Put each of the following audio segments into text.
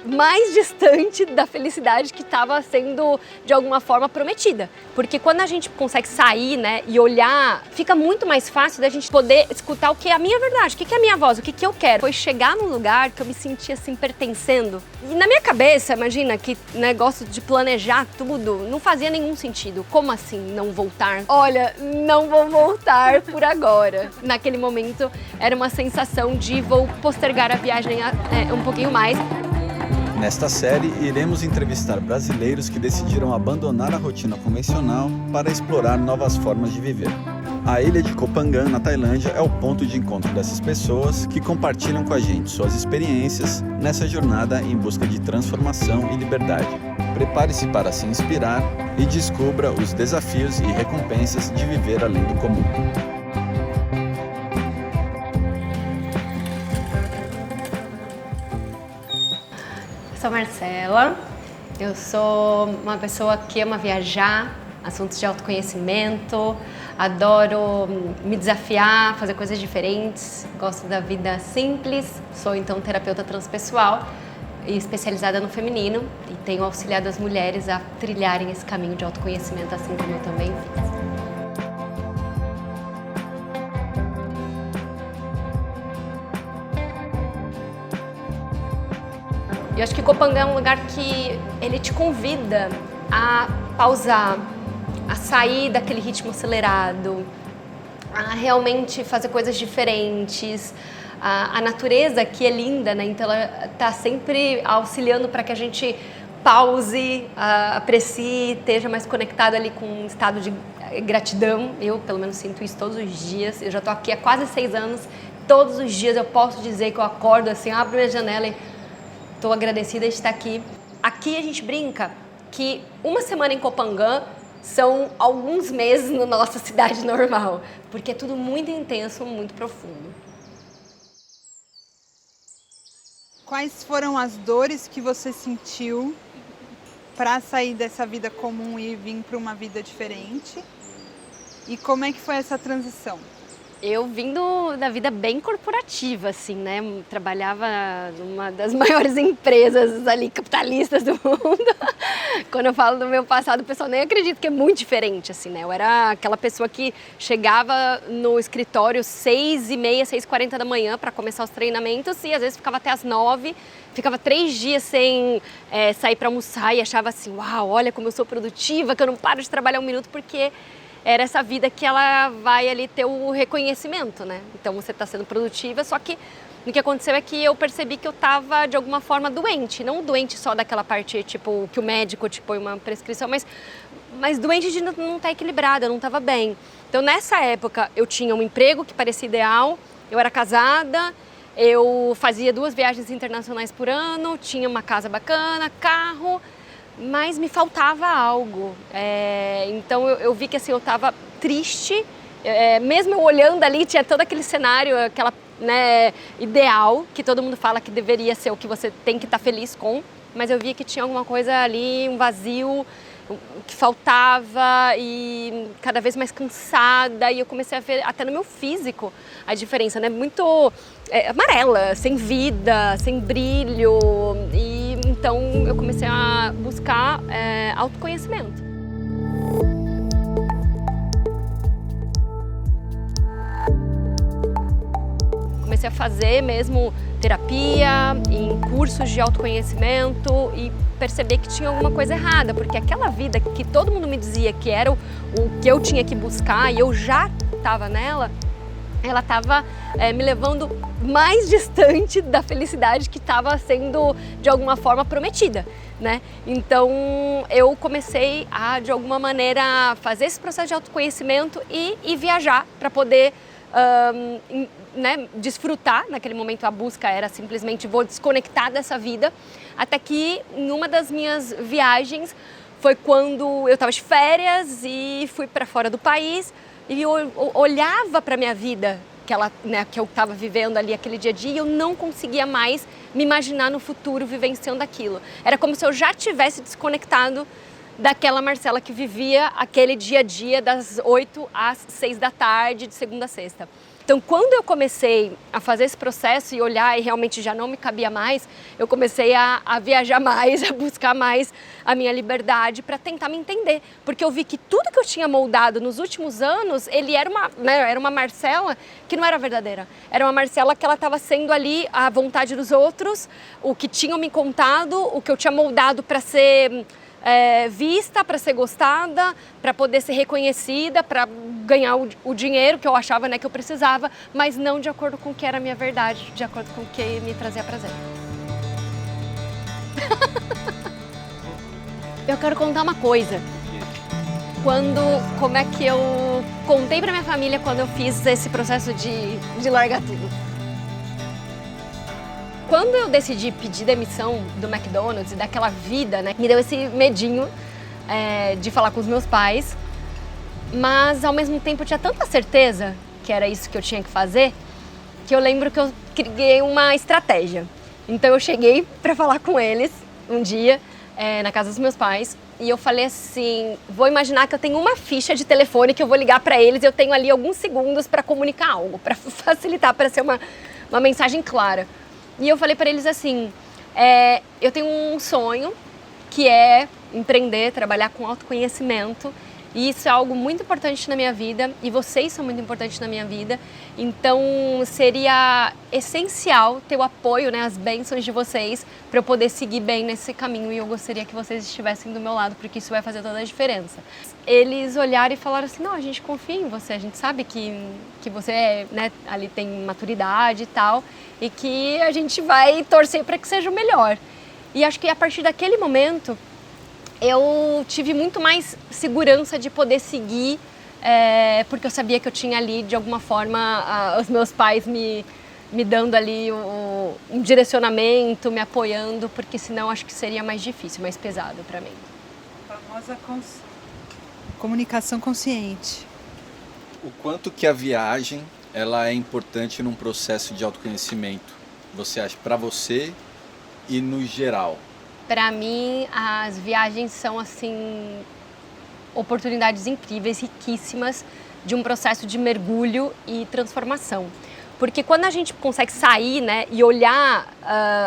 mais distante da felicidade que estava sendo, de alguma forma, prometida. Porque quando a gente consegue sair, né, e olhar, fica muito mais fácil da gente poder escutar o que é a minha verdade, o que é a minha voz, o que eu quero. Foi chegar num lugar que eu me sentia assim, pertencendo. E na minha cabeça, imagina, que negócio de planejar tudo, não fazia nenhum sentido. Como assim não voltar? Olha, não vou voltar por agora. Naquele momento, era uma sensação de vou postergar a viagem um pouquinho mais. Nesta série, iremos entrevistar brasileiros que decidiram abandonar a rotina convencional para explorar novas formas de viver. A ilha de Koh Phangan, na Tailândia, é o ponto de encontro dessas pessoas que compartilham com a gente suas experiências nessa jornada em busca de transformação e liberdade. Prepare-se para se inspirar e descubra os desafios e recompensas de viver além do comum. Sou Marcela, eu sou uma pessoa que ama viajar, assuntos de autoconhecimento, adoro me desafiar, fazer coisas diferentes, gosto da vida simples, sou então terapeuta transpessoal e especializada no feminino e tenho auxiliado as mulheres a trilharem esse caminho de autoconhecimento, assim como eu também fiz. Eu acho que Koh Phangan é um lugar que ele te convida a pausar, a sair daquele ritmo acelerado, a realmente fazer coisas diferentes. A natureza aqui é linda, né? Então ela está sempre auxiliando para que a gente pause, aprecie, esteja mais conectado ali com um estado de gratidão. Eu, pelo menos, sinto isso todos os dias. Eu já estou aqui há quase 6 anos. Todos os dias eu posso dizer que eu acordo assim, abro minha janela e estou agradecida de estar aqui. Aqui a gente brinca que uma semana em Koh Phangan são alguns meses na nossa cidade normal, porque é tudo muito intenso, muito profundo. Quais foram as dores que você sentiu para sair dessa vida comum e vir para uma vida diferente? E como é que foi essa transição? Eu vim da vida bem corporativa, assim, né? Trabalhava numa das maiores empresas ali, capitalistas do mundo. Quando eu falo do meu passado, o pessoal nem acredita que é muito diferente, assim, né? Eu era aquela pessoa que chegava no escritório 6h30, 6h40 da manhã para começar os treinamentos e às vezes ficava até às 9h, ficava 3 dias sem sair para almoçar e achava assim, uau, olha como eu sou produtiva, que eu não paro de trabalhar um minuto porque era essa vida que ela vai ali ter o reconhecimento, né? Então você está sendo produtiva, só que o que aconteceu é que eu percebi que eu estava de alguma forma doente, não doente só daquela parte tipo que o médico te põe uma prescrição, mas doente de não estar equilibrada, eu não estava bem. Então nessa época eu tinha um emprego que parecia ideal, eu era casada, eu fazia 2 viagens internacionais por ano, tinha uma casa bacana, carro, mas me faltava algo. Então eu vi que assim, eu estava triste, mesmo eu olhando ali, tinha todo aquele cenário, aquela, né, ideal, que todo mundo fala que deveria ser o que você tem que estar feliz com, mas eu vi que tinha alguma coisa ali, um vazio, que faltava e cada vez mais cansada, e eu comecei a ver até no meu físico a diferença, né? Muito amarela, sem vida, sem brilho, e então eu comecei a buscar autoconhecimento. Comecei a fazer mesmo terapia, em cursos de autoconhecimento e perceber que tinha alguma coisa errada, porque aquela vida que todo mundo me dizia que era o que eu tinha que buscar e eu já estava nela, ela estava me levando mais distante da felicidade que estava sendo de alguma forma prometida, né? Então eu comecei a de alguma maneira fazer esse processo de autoconhecimento e viajar para poder né, desfrutar. Naquele momento a busca era simplesmente vou desconectar dessa vida, até que em uma das minhas viagens foi quando eu estava de férias e fui para fora do país e eu olhava para a minha vida, que eu estava vivendo ali aquele dia a dia, e eu não conseguia mais me imaginar no futuro vivenciando aquilo. Era como se eu já tivesse desconectado daquela Marcela que vivia aquele dia a dia das 8 às 6 da tarde, de segunda a sexta. Então, quando eu comecei a fazer esse processo e olhar e realmente já não me cabia mais, eu comecei a viajar mais, a buscar mais a minha liberdade para tentar me entender. Porque eu vi que tudo que eu tinha moldado nos últimos anos, ele era uma Marcela que não era verdadeira. Era uma Marcela que ela estava sendo ali a vontade dos outros, o que tinham me contado, o que eu tinha moldado para ser vista, para ser gostada, para poder ser reconhecida, para ganhar o dinheiro que eu achava, né, que eu precisava, mas não de acordo com o que era a minha verdade, de acordo com o que me trazia prazer. Eu quero contar uma coisa. Como é que eu contei para minha família quando eu fiz esse processo de largar tudo. Quando eu decidi pedir demissão do McDonald's e daquela vida, né, me deu esse medinho de falar com os meus pais, mas ao mesmo tempo eu tinha tanta certeza que era isso que eu tinha que fazer, que eu lembro que eu criei uma estratégia. Então eu cheguei para falar com eles um dia na casa dos meus pais e eu falei assim, vou imaginar que eu tenho uma ficha de telefone que eu vou ligar para eles e eu tenho ali alguns segundos para comunicar algo, para facilitar, para ser uma mensagem clara. E eu falei para eles assim, eu tenho um sonho que é empreender, trabalhar com autoconhecimento e isso é algo muito importante na minha vida e vocês são muito importantes na minha vida, então seria essencial ter o apoio, né, as bênçãos de vocês para eu poder seguir bem nesse caminho e eu gostaria que vocês estivessem do meu lado porque isso vai fazer toda a diferença. Eles olharam e falaram assim, não, a gente confia em você, a gente sabe que você né, ali tem maturidade e tal e que a gente vai torcer para que seja o melhor. E acho que a partir daquele momento eu tive muito mais segurança de poder seguir, porque eu sabia que eu tinha ali, de alguma forma, os meus pais me dando ali um direcionamento, me apoiando, porque senão acho que seria mais difícil, mais pesado para mim. A famosa comunicação consciente. O quanto que a viagem ela é importante num processo de autoconhecimento, você acha, para você e no geral? Para mim, as viagens são assim oportunidades incríveis, riquíssimas de um processo de mergulho e transformação. Porque quando a gente consegue sair, né, e olhar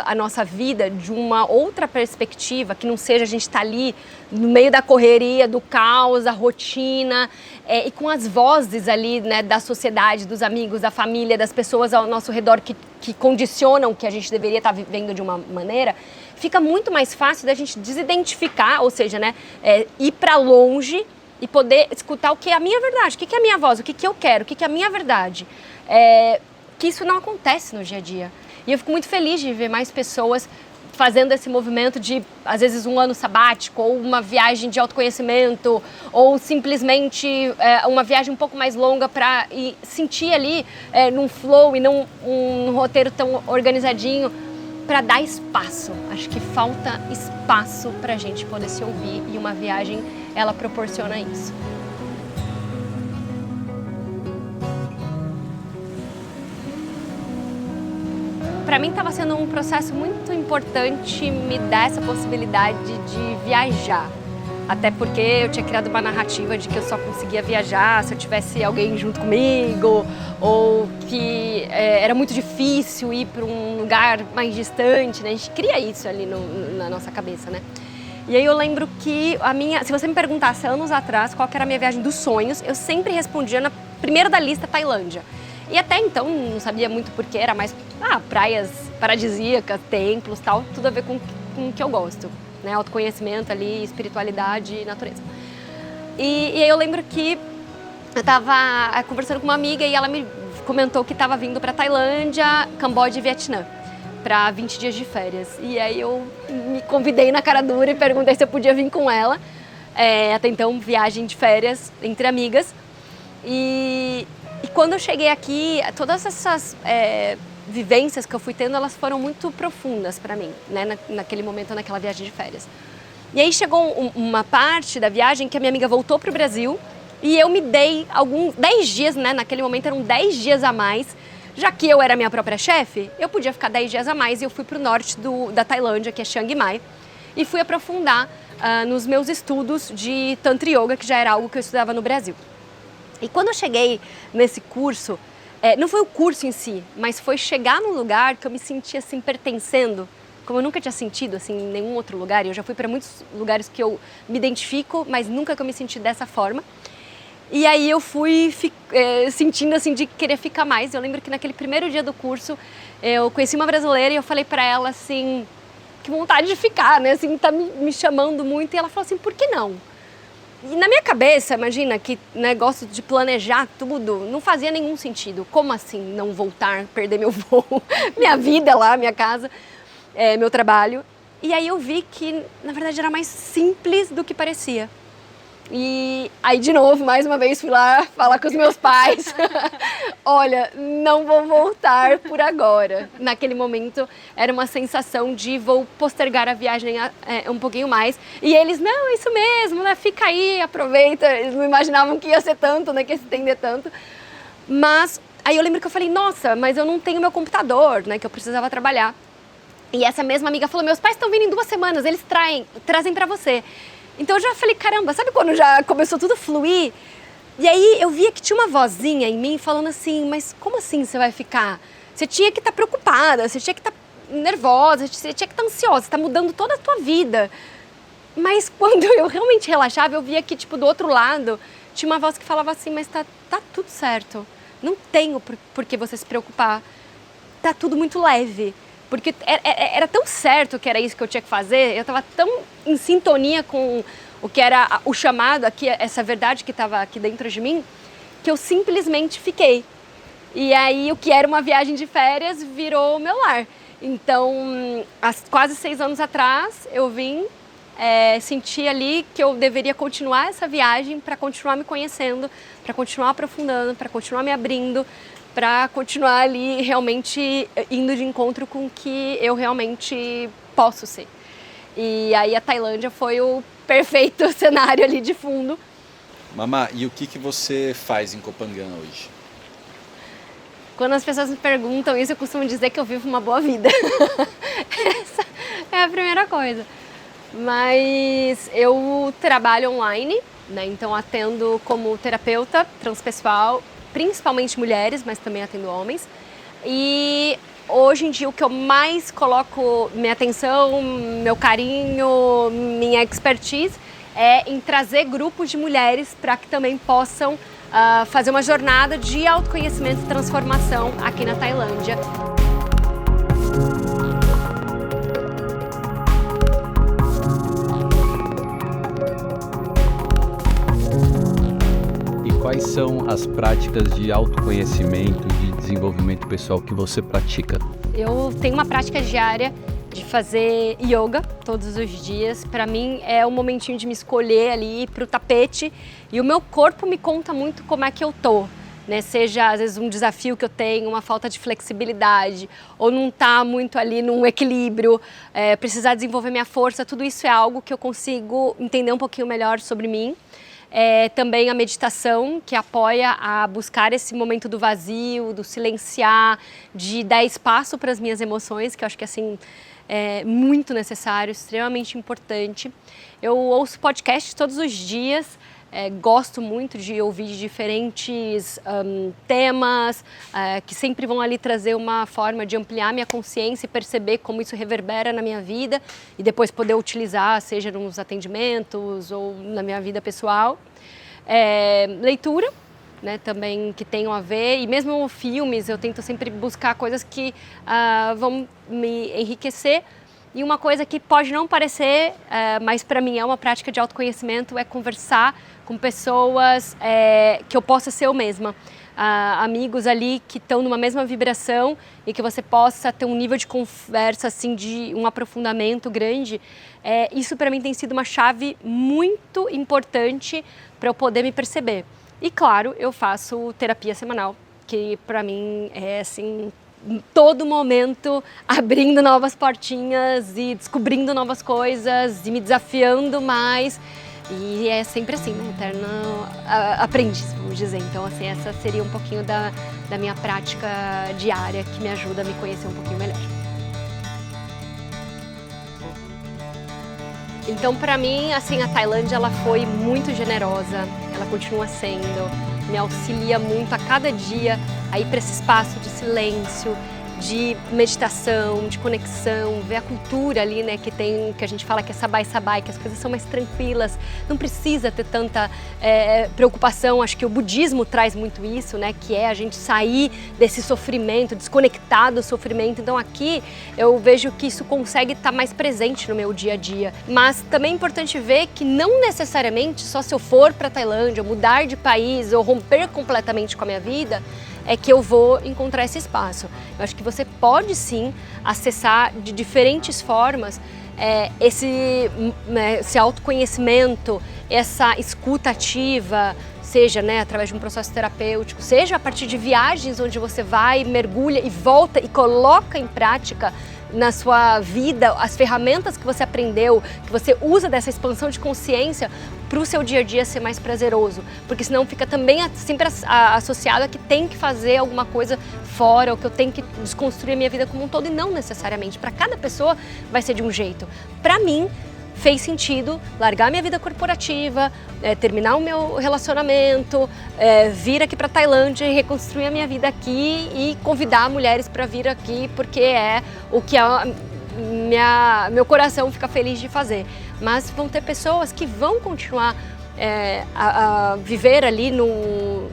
a nossa vida de uma outra perspectiva, que não seja a gente estar ali no meio da correria, do caos, da rotina, e com as vozes ali, né, da sociedade, dos amigos, da família, das pessoas ao nosso redor que condicionam que a gente deveria estar vivendo de uma maneira, fica muito mais fácil da gente desidentificar, ou seja, né, ir para longe e poder escutar o que é a minha verdade, o que é a minha voz, o que eu quero, o que é a minha verdade. Que isso não acontece no dia a dia. E eu fico muito feliz de ver mais pessoas fazendo esse movimento de, às vezes, um ano sabático, ou uma viagem de autoconhecimento, ou simplesmente uma viagem um pouco mais longa para sentir ali num flow e não um roteiro tão organizadinho, para dar espaço. Acho que falta espaço para a gente poder se ouvir e uma viagem, ela proporciona isso. Para mim estava sendo um processo muito importante me dar essa possibilidade de viajar. Até porque eu tinha criado uma narrativa de que eu só conseguia viajar se eu tivesse alguém junto comigo, ou que era muito difícil ir para um lugar mais distante, né? A gente cria isso ali na nossa cabeça, né? E aí eu lembro que se você me perguntasse anos atrás qual que era a minha viagem dos sonhos, eu sempre respondia na primeira da lista, Tailândia. E até então não sabia muito porque era mais praias paradisíacas, templos, tal, tudo a ver com o que eu gosto, né? Autoconhecimento ali, espiritualidade e natureza. E aí eu lembro que eu estava conversando com uma amiga e ela me comentou que estava vindo para Tailândia, Camboja e Vietnã para 20 dias de férias. E aí eu me convidei na cara dura e perguntei se eu podia vir com ela. Até então, viagem de férias entre amigas. E quando eu cheguei aqui, todas essas vivências que eu fui tendo, elas foram muito profundas para mim, né? Naquele momento, naquela viagem de férias. E aí chegou uma parte da viagem que a minha amiga voltou para o Brasil e eu me dei 10 dias, né? Naquele momento eram 10 dias a mais, já que eu era minha própria chefe, eu podia ficar 10 dias a mais e eu fui para o norte da Tailândia, que é Chiang Mai, e fui aprofundar nos meus estudos de Tantra Yoga, que já era algo que eu estudava no Brasil. E quando eu cheguei nesse curso, Não foi o curso em si, mas foi chegar num lugar que eu me sentia assim pertencendo, como eu nunca tinha sentido assim em nenhum outro lugar. E eu já fui para muitos lugares que eu me identifico, mas nunca que eu me senti dessa forma. E aí eu fui sentindo assim de querer ficar mais. Eu lembro que naquele primeiro dia do curso eu conheci uma brasileira e eu falei para ela assim, que vontade de ficar, né? Assim, tá me chamando muito. E ela falou assim, por que não? E na minha cabeça, imagina que negócio de planejar tudo, não fazia nenhum sentido. Como assim não voltar, perder meu voo, minha vida lá, minha casa, meu trabalho? E aí eu vi que, na verdade, era mais simples do que parecia. E aí, de novo, mais uma vez, fui lá falar com os meus pais. Olha, não vou voltar por agora. Naquele momento, era uma sensação de vou postergar a viagem um pouquinho mais. E eles, não, isso mesmo, né? Fica aí, aproveita. Eles não imaginavam que ia ser tanto, né? Que ia se estender tanto. Mas aí eu lembro que eu falei, nossa, mas eu não tenho meu computador, né? Que eu precisava trabalhar. E essa mesma amiga falou, meus pais estão vindo em 2 semanas, eles trazem pra você. Então eu já falei, caramba, sabe quando já começou tudo a fluir? E aí eu via que tinha uma vozinha em mim falando assim, mas como assim você vai ficar? Você tinha que estar preocupada, você tinha que estar nervosa, você tinha que estar ansiosa, você está mudando toda a tua vida. Mas quando eu realmente relaxava, eu via que tipo do outro lado tinha uma voz que falava assim, mas tá tudo certo, não tenho por que você se preocupar, tá tudo muito leve. Porque era tão certo que era isso que eu tinha que fazer, eu estava tão em sintonia com o que era o chamado aqui, essa verdade que estava aqui dentro de mim, que eu simplesmente fiquei. E aí o que era uma viagem de férias virou o meu lar. Então, há quase 6 anos atrás, eu vim sentir ali que eu deveria continuar essa viagem para continuar me conhecendo, para continuar aprofundando, para continuar me abrindo, para continuar ali realmente indo de encontro com o que eu realmente posso ser. E aí a Tailândia foi o perfeito cenário ali de fundo. Mamá, e o que você faz em Koh Phangan hoje? Quando as pessoas me perguntam isso, eu costumo dizer que eu vivo uma boa vida. Essa é a primeira coisa. Mas eu trabalho online, né? Então atendo como terapeuta transpessoal, principalmente mulheres, mas também atendo homens. E hoje em dia o que eu mais coloco minha atenção, meu carinho, minha expertise é em trazer grupos de mulheres para que também possam fazer uma jornada de autoconhecimento e transformação aqui na Tailândia. Quais são as práticas de autoconhecimento, de desenvolvimento pessoal que você pratica? Eu tenho uma prática diária de fazer yoga todos os dias. Para mim é um momentinho de me escolher ali para o tapete e o meu corpo me conta muito como é que eu tô, né? Seja às vezes um desafio que eu tenho, uma falta de flexibilidade ou não tá muito ali num equilíbrio, precisar desenvolver minha força, tudo isso é algo que eu consigo entender um pouquinho melhor sobre mim. Também a meditação, que apoia a buscar esse momento do vazio, do silenciar, de dar espaço para as minhas emoções, que eu acho que assim é muito necessário, extremamente importante. Eu ouço podcasts todos os dias, gosto muito de ouvir diferentes temas que sempre vão ali trazer uma forma de ampliar minha consciência e perceber como isso reverbera na minha vida e depois poder utilizar, seja nos atendimentos ou na minha vida pessoal. Leitura, né, também que tenham a ver, e mesmo filmes, eu tento sempre buscar coisas que vão me enriquecer. E uma coisa que pode não parecer, mas para mim é uma prática de autoconhecimento, é conversar com pessoas que eu possa ser eu mesma. Amigos ali que estão numa mesma vibração e que você possa ter um nível de conversa, assim, de um aprofundamento grande. Isso para mim tem sido uma chave muito importante para eu poder me perceber. E claro, eu faço terapia semanal, que para mim é assim, em todo momento abrindo novas portinhas e descobrindo novas coisas e me desafiando mais. E é sempre assim, né? Eterno aprendiz, vamos dizer. Então, assim, essa seria um pouquinho da minha prática diária que me ajuda a me conhecer um pouquinho melhor. Então, para mim, assim, a Tailândia, ela foi muito generosa, ela continua sendo. me auxilia muito a cada dia a ir para esse espaço de silêncio, de meditação, de conexão, ver a cultura ali, né, que a gente fala que é sabai, que as coisas são mais tranquilas, não precisa ter tanta preocupação. Acho que o budismo traz muito isso, né, que é a gente sair desse sofrimento, desconectar do sofrimento. Então aqui eu vejo que isso consegue estar mais presente no meu dia a dia. Mas também é importante ver que não necessariamente só se eu for para a Tailândia, mudar de país ou romper completamente com a minha vida, é que eu vou encontrar esse espaço. Eu acho que você pode sim acessar de diferentes formas esse autoconhecimento, essa escuta ativa, seja, né, através de um processo terapêutico, seja a partir de viagens onde você vai, mergulha e volta e coloca em prática na sua vida as ferramentas que você aprendeu, que você usa dessa expansão de consciência para o seu dia a dia ser mais prazeroso, porque senão fica também sempre associado a que tem que fazer alguma coisa fora, ou que eu tenho que desconstruir a minha vida como um todo, e não necessariamente. Para cada pessoa vai ser de um jeito. Para mim, fez sentido largar minha vida corporativa, terminar o meu relacionamento, vir aqui para Tailândia e reconstruir a minha vida aqui e convidar mulheres para vir aqui, porque é o que meu coração fica feliz de fazer. Mas vão ter pessoas que vão continuar a viver ali no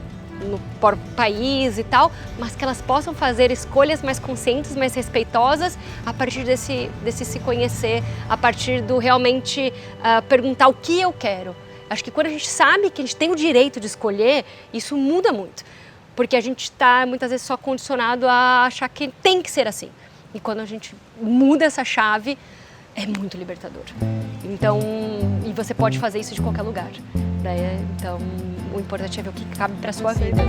país e tal, mas que elas possam fazer escolhas mais conscientes, mais respeitosas, a partir desse se conhecer, a partir do realmente perguntar o que eu quero. Acho que quando a gente sabe que a gente tem o direito de escolher, isso muda muito, porque a gente está muitas vezes só condicionado a achar que tem que ser assim. E quando a gente muda essa chave, é muito libertador. Então, e você pode fazer isso de qualquer lugar, né? Então, o importante é ver o que cabe para sua vida.